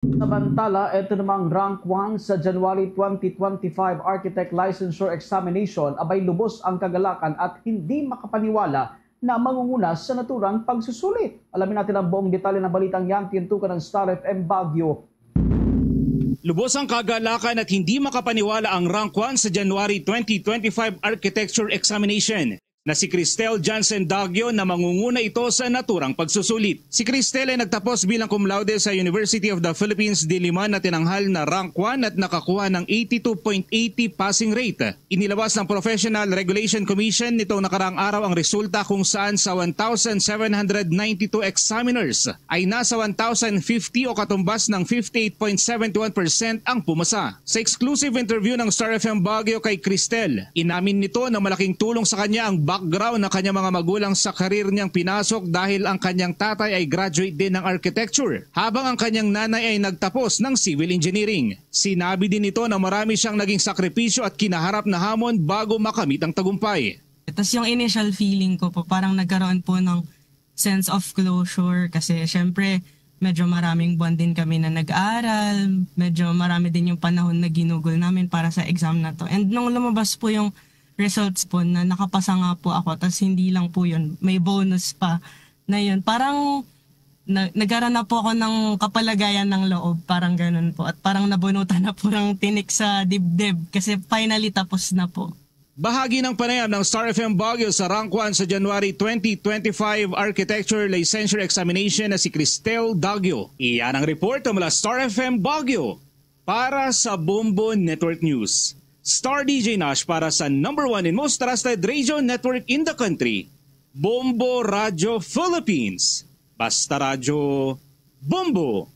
Samantala, ito namang rank 1 sa January 2025 Architect Licensure Examination abay lubos ang kagalakan at hindi makapaniwala na mangunguna sa naturang pagsusulit. Alamin natin ang buong detalye ng balitang yan, tintukan ng Star FM Baguio. Lubos ang kagalakan at hindi makapaniwala ang rank 1 sa January 2025 Architecture Examination na si Cristel Jansen Daguio na mangunguna ito sa naturang pagsusulit. Si Cristel ay nagtapos bilang cum laude sa University of the Philippines Diliman na tinanghal na rank 1 at nakakuha ng 82.80 passing rate. Inilabas ng Professional Regulation Commission nitong nakaraang araw ang resulta kung saan sa 1,792 examiners ay nasa 1,050 o katumbas ng 58.71% ang pumasa. Sa exclusive interview ng Star FM Baguio kay Cristel, inamin nito na malaking tulong sa kanya ang background ng kanyang mga magulang sa karir niyang pinasok dahil ang kanyang tatay ay graduate din ng architecture habang ang kanyang nanay ay nagtapos ng civil engineering. Sinabi din nito na marami siyang naging sakripisyo at kinaharap na hamon bago makamit ang tagumpay. Tapos yung initial feeling ko po parang nagkaroon po ng sense of closure kasi syempre medyo maraming buwan din kami na nag-aral, medyo marami din yung panahon na ginugol namin para sa exam na to. And nung lumabas po yung results po na nakapasa nga po ako, tas hindi lang po yun, may bonus pa na yun. Parang nagkaroon na po ako ng kapalagayan ng loob, parang ganun po. At parang nabunutan na po ng tinik sa dibdib kasi finally tapos na po. Bahagi ng panayam ng Star FM Baguio sa rank 1 sa January 2025 Architecture Licensure Examination na si Cristel Daguio. Iyan ang report mula Star FM Baguio para sa Bombo Network News. Star DJ Nash para sa #1 and most trusted radio network in the country, Bombo Radio Philippines. Basta Radio Bombo.